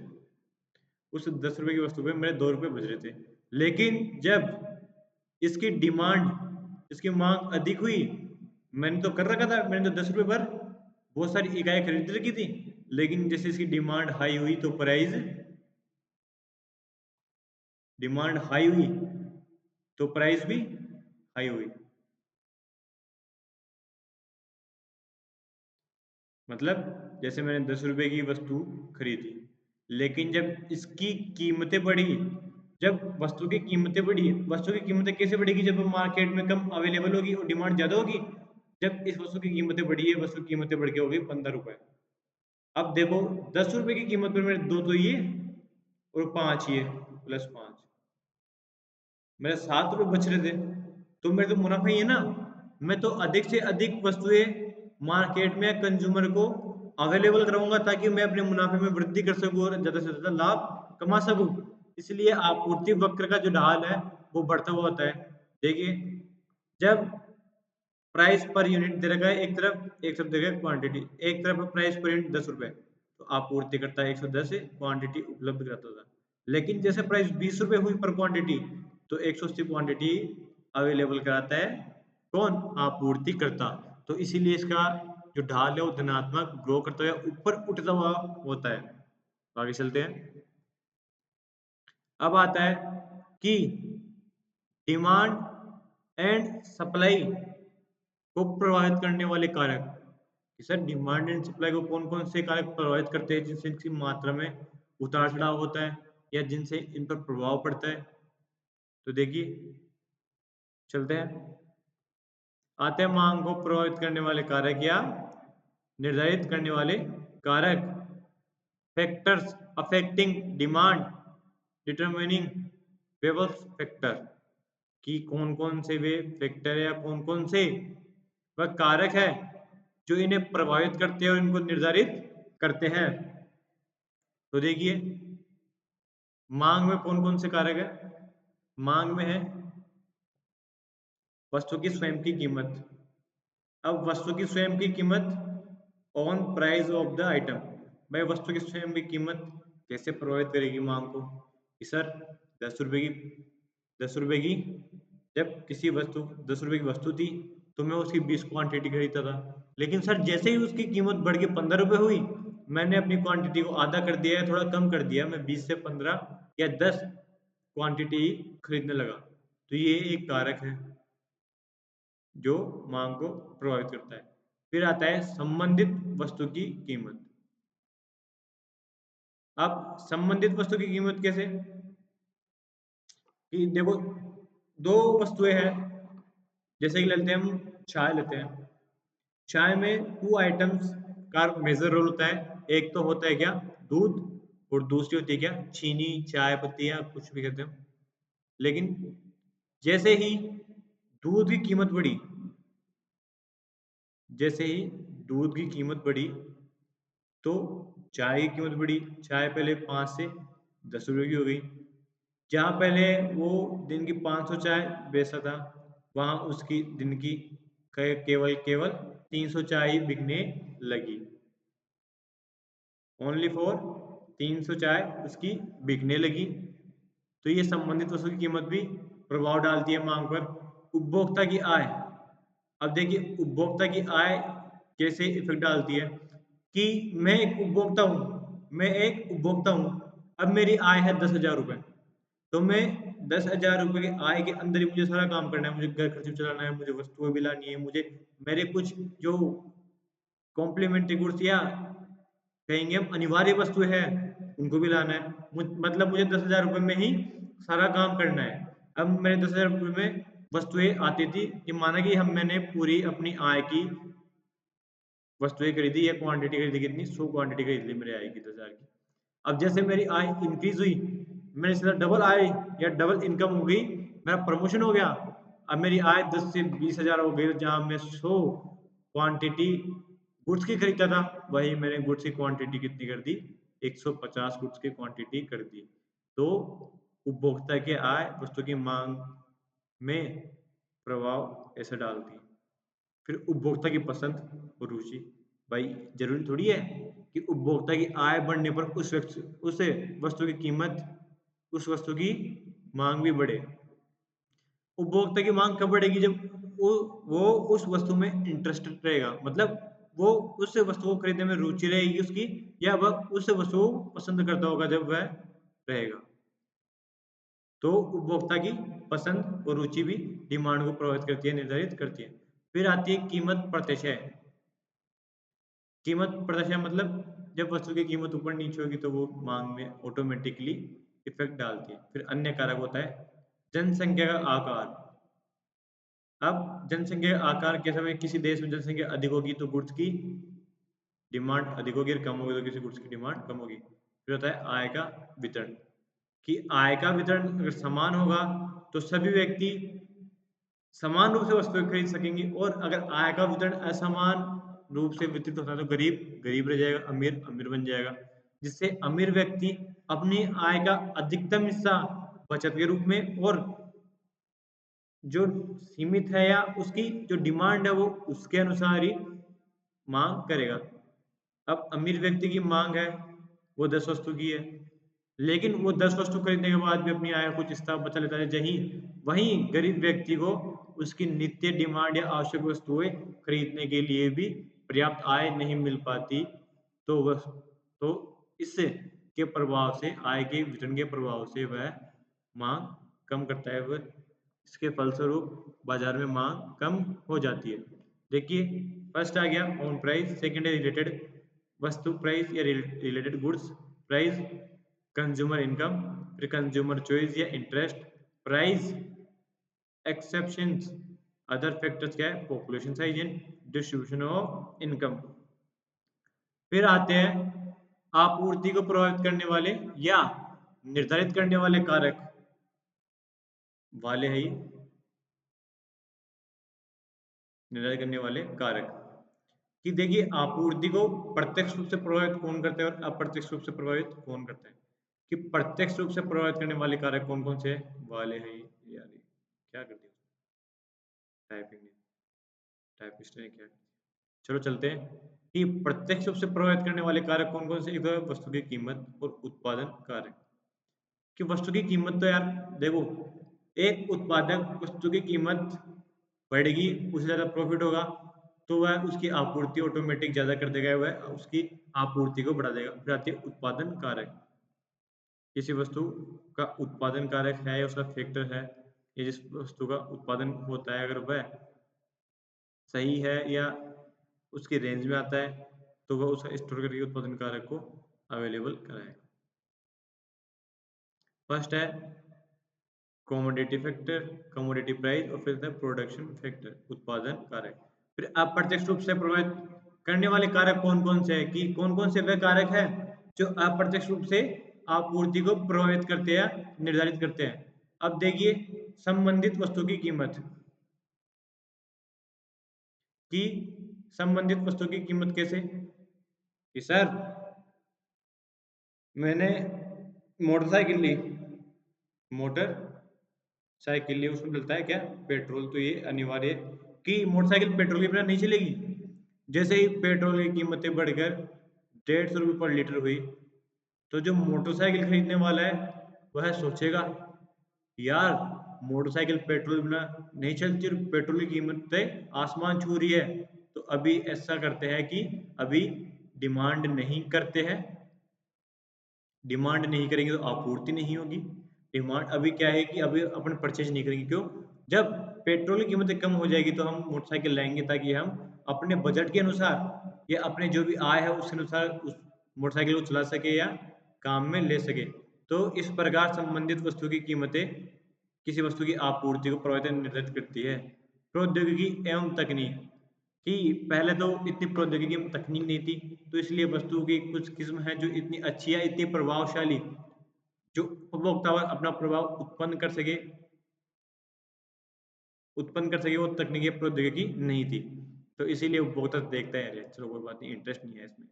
उस 10 रुपए की वस्तु पे मेरे 2 रुपए बच रहे थे। लेकिन जब इसकी डिमांड इसकी मांग अधिक हुई, मैंने तो कर रखा था, मैंने तो 10 रुपए पर बहुत सारी इकाई खरीद रखी थी, लेकिन जैसे इसकी डिमांड हाई हुई तो डिमांड हाई हुई तो प्राइस भी हाई हुई। मतलब जैसे मैंने 10 रुपए की वस्तु खरीदी, लेकिन जब इसकी कीमतें बढ़ी, जब वस्तु की कीमतें बढ़ी, वस्तु की कीमतें कैसे बढ़ेगी, जब मार्केट में कम अवेलेबल होगी और डिमांड ज्यादा होगी। जब इस वस्तु की कीमतें बढ़ी है, वस्तु की कीमतें बढ़ के हो गई 15 रुपए। अब देखो 10 रुपए की कीमत पर मेरे दो तो ये और 5 ये प्लस 5, मेरे 7 रुपए बच रहे थे, तो मेरे तो मुनाफा ही है ना। मैं तो अधिक से अधिक वस्तुएं मार्केट में कंज्यूमर को अवेलेबल कराऊंगा ताकि मैं अपने मुनाफे में वृद्धि कर सकूं और ज्यादा से ज्यादा लाभ कमा सकूं। इसलिए आपूर्ति वक्र का जो ढाल है वो बढ़ता हुआ होता है। देखिए जब प्राइस पर यूनिट दे रखा है, एक तरफ दे रखा है क्वांटिटी, एक तरफ प्राइस पर यूनिट 10 रुपए, तो आपूर्ति करता है 110 से क्वांटिटी उपलब्ध कराता था। लेकिन जैसे प्राइस 20 रुपए हुई पर क्वांटिटी तो 180 क्वांटिटी अवेलेबल कराता है कौन, आपूर्ति करता। तो इसीलिए इसका जो ढाल है वो धनात्मक ग्रो करता है, ऊपर उठता हुआ होता है। आगे चलते हैं। अब आता है कि डिमांड एंड सप्लाई को प्रभावित करने वाले कारक, कि सर डिमांड एंड सप्लाई को कौन कौन से कारक प्रभावित करते हैं जिनसे इनकी मात्रा में उतार चढ़ाव होता है या जिनसे इन पर प्रभाव पड़ता है। तो देखिए चलते हैं, आते हैं मांग को प्रभावित करने वाले कारक या निर्धारित करने वाले कारक। Factors affecting demand determining variables factor, कि कौन कौन से वे फैक्टर या कौन कौन से वह कारक है जो इन्हें प्रभावित करते हैं और इनको निर्धारित करते हैं। तो देखिए मांग में कौन कौन से कारक है। मांग में है वस्तु की स्वयं की कीमत। अब वस्तु की स्वयं की कीमत on price of the item, भाई वस्तु की स्वयं की कीमत कैसे प्रभावित करेगी मांग को, कि सर 10 रुपए की जब किसी वस्तु 10 रुपए की वस्तु थी तो मैं उसकी 20 क्वांटिटी खरीदता था, लेकिन सर जैसे ही उसकी कीमत बढ़ के 15 रुपए हुई, मैंने अपनी क्वांटिटी को आधा कर दिया या थोड़ा कम कर दिया, मैं 20 से 15 या 10 क्वांटिटी खरीदने लगा। तो ये एक कारक है जो मांग को प्रभावित करता है। फिर आता है संबंधित वस्तु की कीमत। अब संबंधित वस्तु की कीमत कैसे, कि देखो दो वस्तुएं हैं, जैसे कि लेते हैं हम चाय लेते हैं, चाय में 2 आइटम्स का मेजर रोल होता है। एक तो होता है क्या, दूध, और दूसरी होती है क्या, चीनी, चाय पत्ती या कुछ भी कहते हैं। लेकिन जैसे ही दूध की कीमत बढ़ी, जैसे ही दूध की कीमत बढ़ी तो चाय की कीमत बढ़ी। चाय पहले 5 से 10 रुपए की हो गई। जहाँ पहले वो दिन की 500 चाय बेचता था, वहाँ उसकी दिन की केवल केवल 300 चाय ही बिकने लगी। ओनली फॉर 300 चाय उसकी बिकने लगी। तो ये संबंधित वस्तु की कीमत भी प्रभाव डालती है मांग पर। उपभोक्ता की आय, अब देखिए उपभोक्ता की आय कैसे इफेक्ट डालती है, कि मैं एक उपभोक्ता हूँ, अब मेरी आय है 10,000 रुपए, तो मैं 10,000 रुपए की आय के अंदर ही मुझे सारा काम करना है, मुझे घर खर्च चलाना है, मुझे वस्तुएं भी लानी है, मुझे मेरे कुछ जो कॉम्प्लीमेंट्री गुड्स या कहेंगे हम अनिवार्य वस्तुएं हैं उनको भी लाना है। मतलब मुझे 10,000 रुपए में ही सारा काम करना है। अब मेरे 10,000 रुपए में वस्तुएं आती थी, कि माना कि मैंने पूरी अपनी आय की वस्तुएं खरीदी या क्वांटिटी खरीदी, कितनी 100 क्वांटिटी खरीद ली मेरे आय की 10,000 की। अब जैसे मेरी आय इंक्रीज हुई, मेरे से डबल आय या डबल इनकम हो गई, मेरा प्रमोशन हो गया, अब मेरी आय 10 से 20,000 हो गई, जहां मैं 100 क्वांटिटी गुड्स की खरीदता था, वही मैंने गुड्स की क्वांटिटी कितनी कर दी, 150 गुड्स की क्वांटिटी कर दी। तो उपभोक्ता की आय वस्तु की मांग में प्रभाव ऐसा डालती है। फिर उपभोक्ता की पसंद और रुचि, भाई जरूरी थोड़ी है कि उपभोक्ता की आय बढ़ने पर उस वस्तु की कीमत, उस वस्तु की मांग भी बढ़े। उपभोक्ता की मांग कब बढ़ेगी, जब वो उस वस्तु में इंटरेस्टेड रहेगा, मतलब वो उस वस्तु को खरीदने में रुचि रहेगी उसकी, या वह उस वस्तु को पसंद करता होगा जब वह रहेगा। तो उपभोक्ता की पसंद और रुचि भी डिमांड को प्रभावित करती है, निर्धारित करती है। फिर आती है कीमत प्रत्यय। कीमत प्रदर्शन मतलब जब वस्तु की कीमत ऊपर नीचे होगी तो वो मांग में ऑटोमेटिकली इफेक्ट डालती है। फिर अन्य कारक होता है जनसंख्या का आकार। अब जनसंख्या का आकार कैसे में, किसी देश में जनसंख्या अधिक होगी तो गुड्स की डिमांड अधिक होगी, और कम होगी तो किसी गुड्स की डिमांड कम होगी। फिर होता है आय का वितरण, कि आय का वितरण अगर समान होगा तो सभी व्यक्ति समान रूप से वस्तुएं खरीद सकेंगे, और अगर आय का वितरण असमान रूप से वितरित होता है तो गरीब गरीब रह जाएगा, अमीर अमीर बन जाएगा, जिससे अमीर व्यक्ति अपनी आय का अधिकतम हिस्सा बचत के रूप में, और जो सीमित है या उसकी जो डिमांड है वो उसके अनुसार ही मांग करेगा। अब अमीर व्यक्ति की मांग है वो 10 वस्तु की है, लेकिन वो 10 वस्तु खरीदने के बाद भी अपनी आय कुछ हिस्सा बचा लेता है, जहीं वहीं गरीब व्यक्ति को उसकी नित्य डिमांड या आवश्यक वस्तुएं खरीदने के लिए भी पर्याप्त आय नहीं मिल पाती। तो वह तो इससे के प्रभाव से, आय के वितरण के प्रभाव से वह मांग कम करता है वह, इसके फलस्वरूप बाजार में मांग कम हो जाती है। देखिए फर्स्ट आ गया ऑन प्राइस, सेकंड है रिलेटेड वस्तु प्राइस या related goods price, consumer income, फिर कंज्यूमर चॉइस या interest price, exceptions, other factors क्या है, population size and distribution of income. फिर आते हैं आपूर्ति को प्रभावित करने वाले या निर्धारित करने वाले कारक वाले है ही निर्धारित करने वाले कारक कि देखिए आपूर्ति को प्रत्यक्ष रूप से प्रभावित कौन करते हैं और अप्रत्यक्ष रूप से प्रभावित कौन करते हैं। कि प्रत्यक्ष रूप से प्रभावित करने वाले कारक कौन कौन से वाले हैं यार, क्या कर दिया टाइपिंग टाइपिस्ट ने क्या। चलो चलते हैं कि प्रत्यक्ष रूप से प्रभावित करने वाले कारक कौन कौन से। एक तो है वस्तु की कीमत और उत्पादन कारक। कि वस्तु की कीमत तो यार देखो, एक उत्पादक वस्तु की कीमत बढ़ेगी उससे ज़्यादा प्रॉफिट होगा तो वह उसकी आपूर्ति ऑटोमेटिक ज़्यादा कर देगा, वह उसकी आपूर्ति को बढ़ा देगा। फिर आती है उत्पादन कारक। किसी वस्तु का उत्पादन कारक है या उसका फैक्टर है, या जिस वस्तु का उत्पादन होता है अगर वह सही है या उसकी रेंज में आता है तो वह उसका स्टोर करके उत्पादन कारक को अवेलेबल कराएगा। फर्स्ट है कमोडिटी फैक्टर, कमोडिटी प्राइस, और फिर प्रोडक्शन फैक्टर, उत्पादन कारक। फिर अप्रत्यक्ष रूप से प्रभावित करने वाले कारक कौन कौन से हैं, कि कौन कौन से वे कारक हैं जो अप्रत्यक्ष रूप से आपूर्ति को प्रभावित करते हैं, निर्धारित करते हैं। अब देखिए संबंधित वस्तु की कीमत, कि संबंधित वस्तु की कीमत कैसे, कि सर मैंने मोटरसाइकिल ली, मोटर साइकिल लिए उसमें डलता है क्या, पेट्रोल। तो ये अनिवार्य है कि मोटरसाइकिल पेट्रोल के बिना नहीं चलेगी। जैसे ही पेट्रोल की कीमतें बढ़कर 150 रुपये पर लीटर हुई तो जो मोटरसाइकिल खरीदने वाला है वह सोचेगा यार मोटरसाइकिल पेट्रोल बिना नहीं चलती और पेट्रोल की कीमतें आसमान छू रही है, तो अभी ऐसा करते हैं कि अभी डिमांड नहीं करते हैं। डिमांड नहीं करेंगे तो आपूर्ति नहीं होगी। डिमांड अभी क्या है कि अभी अपन परचेज नहीं करेंगे, क्यों, जब पेट्रोल की कीमतें कम हो जाएगी तो हम मोटरसाइकिल लाएंगे ताकि हम अपने बजट के अनुसार या अपने जो भी आय है उसके अनुसार उस मोटरसाइकिल को चला सके या काम में ले सके। तो इस प्रकार संबंधित वस्तु की कीमतें किसी वस्तु की आपूर्ति को प्रभावित निर्धारित करती है। प्रौद्योगिकी एवं तकनीक, कि पहले तो इतनी प्रौद्योगिकी तकनीक नहीं थी तो इसलिए वस्तु की कुछ किस्म है जो इतनी अच्छी है, इतनी प्रभावशाली, जो उपभोक्ता पर अपना प्रभाव उत्पन्न कर सके वो तकनीकी प्रौद्योगिकी नहीं थी। तो इसीलिए उपभोक्ता देखता है अरे चलो कोई बात नहीं, इंटरेस्ट नहीं है इसमें,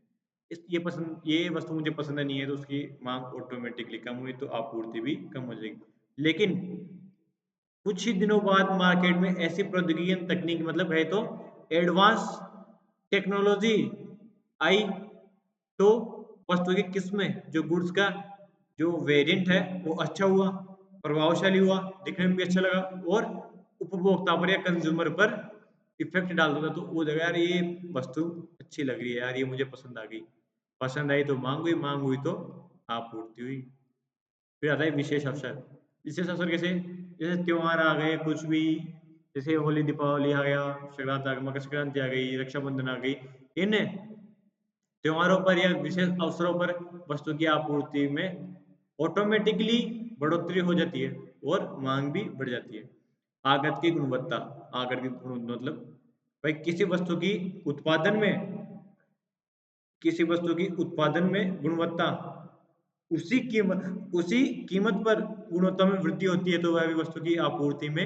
ये वस्तु मुझे पसंद नहीं है, तो उसकी मांग ऑटोमेटिकली कम हुई तो आपूर्ति भी कम हो जाएगी। लेकिन कुछ ही दिनों बाद मार्केट में ऐसी प्रौद्योगिकी तकनीक मतलब है तो एडवांस टेक्नोलॉजी आई, तो वस्तु की किस्में जो गुड्स का जो वेरिएंट है वो अच्छा हुआ, प्रभावशाली हुआ, दिखने में भी अच्छा लगा और उपभोक्ता पर या कंज्यूमर पर इफेक्ट डाल देगा। तो वो जगह यार ये वस्तु अच्छी लग रही है यार, ये मुझे पसंद आ गई, पसंद आई तो मांग हुई तो आपूर्ति हुई। फिर आता है विशेष अवसर। विशेष अवसर कैसे, जैसे त्योहार आ गए कुछ भी, जैसे होली दीपावली आ गया, संक्रांति आ गई, मकर संक्रांति आ गई, रक्षाबंधन आ गई, इन त्योहारों पर या विशेष अवसरों पर वस्तु की आपूर्ति में ऑटोमेटिकली बढ़ोतरी हो जाती है और मांग भी बढ़ जाती है। आगत की गुणवत्ता, आगत की मतलब भाई किसी वस्तु की उत्पादन में गुणवत्ता, उसी कीमत पर गुणवत्ता में वृद्धि होती है तो वह भी वस्तु की आपूर्ति में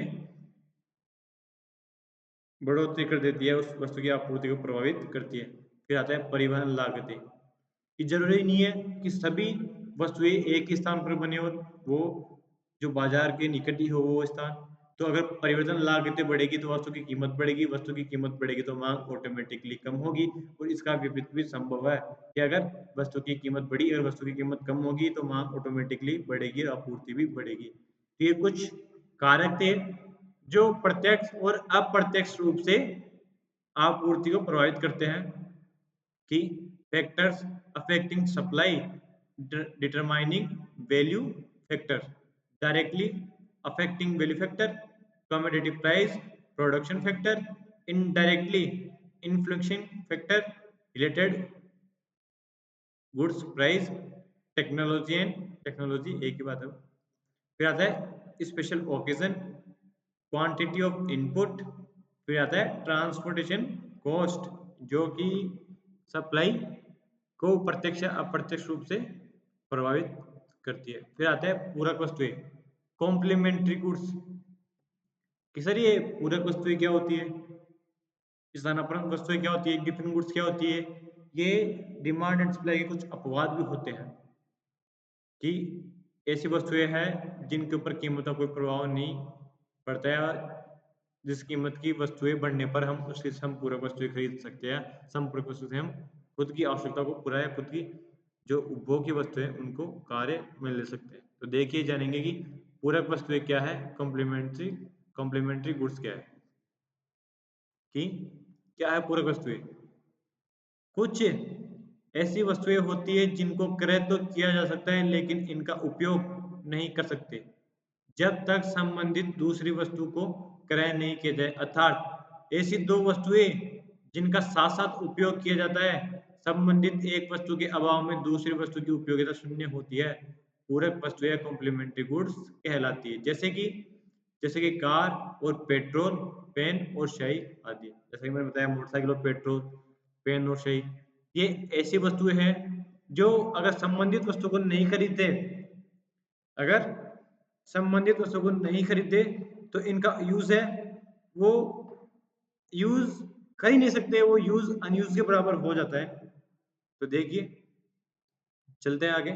बढ़ोतरी कर देती है, उस वस्तु की आपूर्ति को प्रभावित करती है। फिर आता है परिवहन लागतें, कि जरूरी नहीं है कि सभी वस्तुएं एक ही स्थान पर बने और वो जो बाजार के निकट ही हो वो स्थान। तो अगर परिवर्तन लागतें बढ़ेगी तो वस्तु की कीमत बढ़ेगी, वस्तु की कीमत बढ़ेगी तो मांग ऑटोमेटिकली कम होगी। और इसका विपरीत भी संभव है कि अगर वस्तु की कीमत बढ़ी और वस्तु की कीमत कम होगी तो मांग ऑटोमेटिकली बढ़ेगी और आपूर्ति भी बढ़ेगी। तो ये कुछ कारक थे जो प्रत्यक्ष और अप्रत्यक्ष रूप से आपूर्ति को प्रभावित करते हैं। कि factors affecting supply determining value factors, directly affecting value factor, commodity price, production factor, indirectly influencing factor, related goods price, technology एक ही बात है। फिर आता है special occasion, quantity of input, फिर आता है ट्रांसपोर्टेशन कॉस्ट जो कि सप्लाई को प्रत्यक्ष या अप्रत्यक्ष रूप से प्रभावित करती है। फिर आता है पूरक वस्तुएं, कॉम्प्लीमेंट्री गुड्स कि सर ये पूरक वस्तुएं क्या होती है, स्थानापन्न वस्तुएं क्या होती है, गिवन गुड्स क्या होती है। ये डिमांड एंड सप्लाई के कुछ अपवाद भी होते हैं कि ऐसी वस्तुएं हैं जिनके ऊपर कीमतों का कोई प्रभाव नहीं पड़ता है, जिस कीमत की वस्तुएं बढ़ने पर हम उससे हम पूरक वस्तुएं खरीद सकते हैं। संपूरक वस्तु से हम खुद की आवश्यकता को पूरा या खुद की जो उपभोग की वस्तु है उनको कार्य में ले सकते हैं। तो देखिए जानेंगे कि पूरक वस्तुएं क्या है, कॉम्प्लीमेंट्री गुड्स क्या है, कि क्या है पूरक वस्तुएं। कुछ ऐसी वस्तुएं होती है जिनको क्रय तो किया जा सकता है लेकिन इनका उपयोग नहीं कर सकते जब तक संबंधित दूसरी वस्तु को क्रय नहीं किया जाए। अर्थात ऐसी दो वस्तुएं जिनका साथ साथ उपयोग किया जाता है, संबंधित एक वस्तु के अभाव में दूसरी वस्तु की उपयोगिता शून्य होती है, पूरक वस्तुएं कॉम्प्लीमेंट्री गुड्स कहलाती है। जैसे कि कार और पेट्रोल, पेन और शाही आदि। जैसे कि मैंने बताया मोटरसाइकिल और पेट्रोल, पेन और शाही, ये ऐसी वस्तुएं हैं जो अगर संबंधित वस्तु को नहीं खरीदते, अगर संबंधित वस्तु को नहीं खरीदते तो इनका यूज है वो यूज कर ही नहीं सकते, वो यूज अनयूज के बराबर हो जाता है। तो देखिए चलते हैं आगे।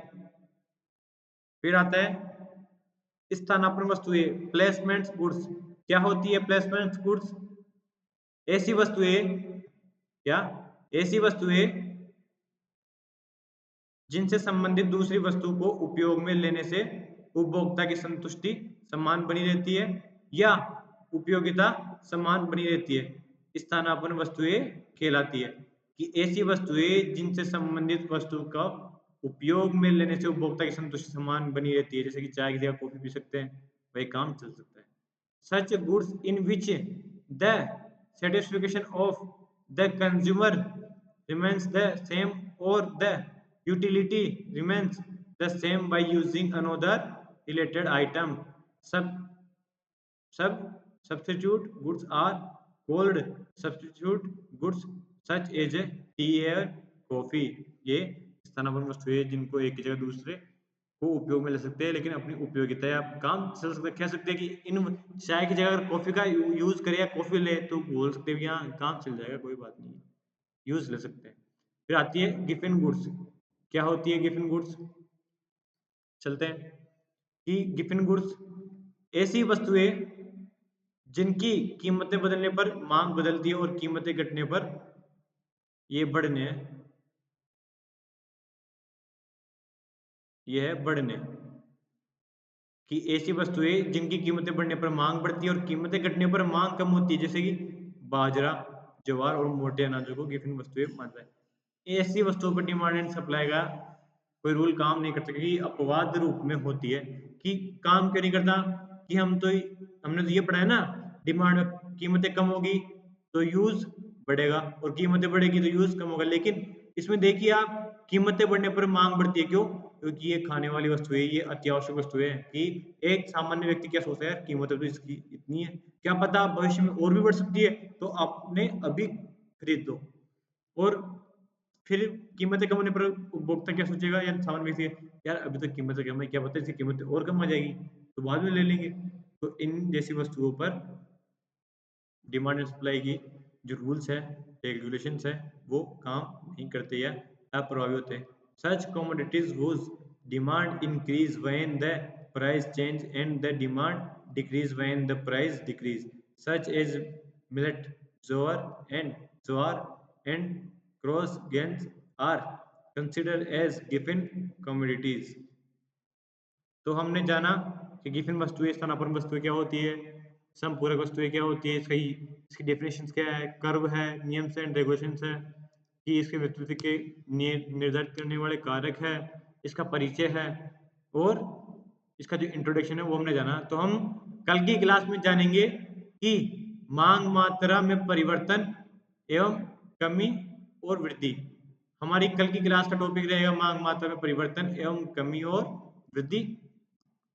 फिर आता है स्थानापन्न वस्तुएं, प्लेसमेंट गुड्स। क्या होती है प्लेसमेंट गुड्स? ऐसी वस्तुएं, क्या ऐसी वस्तुएं जिनसे संबंधित दूसरी वस्तु को उपयोग में लेने से उपभोक्ता की संतुष्टि समान बनी रहती है या उपयोगिता समान बनी रहती है, स्थानापन्न वस्तुएं कहलाती है। कि ऐसी वस्तुएं जिनसे संबंधित वस्तु का उपयोग में लेने से उपभोक्ता की संतुष्टि समान बनी रहती है, जैसे कि चाय की जगह कॉफी पी सकते हैं, वही काम चल सकता है। Such goods in which the satisfaction of the consumer remains the same or the utility remains the same by using another related item. Sub substitute goods are called substitute goods such as tea or coffee. ये स्थानापन्न वस्तुएं जिनको एक की जगह दूसरे को उपयोग में ले सकते हैं लेकिन अपनी उपयोगिता या काम चल सकते, कह सकते हैं कि इन चाय की जगह अगर कॉफी का यूज करें या कॉफी ले तो बोल सकते हैं कि हाँ काम चल जाएगा, कोई बात नहीं, यूज ले सकते हैं। फिर आती है गिवन गुड्स। क्या होती है गिवन गुड्स? चलते हैं कि गिवन गुड्स ऐसी वस्तुएं जिनकी कीमतें बदलने पर मांग बदलती है और कीमतें घटने पर ये बढ़ने, ये है बढ़ने। कि ऐसी वस्तुएं जिनकी कीमतें बढ़ने पर मांग बढ़ती है और कीमतें घटने पर मांग कम होती है, जैसे कि बाजरा, ज्वार और मोटे अनाजों को गिवन वस्तुएं मानता है। ऐसी वस्तुओं पर डिमांड एंड सप्लाई का कोई रूल काम नहीं करता क्योंकि अपवाद रूप में होती है। कि काम क्यों नहीं करता? कि हमने तो ये पढ़ा है ना, डिमांड कीमतें कम होगी तो यूज बढ़ेगा और कीमतें बढ़ेगी तो यूज कम होगा। लेकिन इसमें देखिए आप, कीमतें बढ़ने पर मांग बढ़ती है, क्यों? क्योंकि ये खाने वाली वस्तु है, ये अत्यावश्यक वस्तु है। कि एक सामान्य व्यक्ति क्या सोचता है, कीमतें तो इसकी इतनी है, क्या पता भविष्य में और भी बढ़ सकती है, तो आपने अभी खरीद दो। और फिर कीमतें कम होने पर उपभोक्ता क्या सोचेगा या सामान्य व्यक्ति, यार अभी तो कीमतें कम है, क्या पता इसकी कीमतें और कम आ जाएगी तो बाद में ले लेंगे। तो इन जैसी वस्तुओं पर डिमांड एंड सप्लाई की जो रूल्स है, रेगुलेशंस है, वो काम नहीं करते या अप्रभावी होते हैं। सच commodities whose demand increase when the price change and the demand decrease when the price decrease, such as millet, jowar and cross grains are considered as given commodities। तो हमने जाना कि गिवन वस्तुएं, स्थानापन्न वस्तुएं क्या होती है, संपूरक वस्तुएं क्या होती है, इसकी डेफिनेशंस क्या है, कर्व है, नियम्स एंड रेगुलेशंस है, कि इसके व्यक्तित्व के निर्धारित करने वाले कारक है, इसका परिचय है और इसका जो इंट्रोडक्शन है वो हमने जाना। तो हम कल की क्लास में जानेंगे कि मांग मात्रा में परिवर्तन एवं कमी और वृद्धि। हमारी कल की क्लास का टॉपिक रहेगा मांग मात्रा में परिवर्तन एवं कमी और वृद्धि।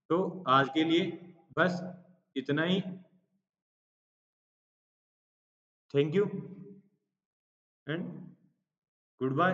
तो आज के लिए बस इतना ही। Thank you and good bye.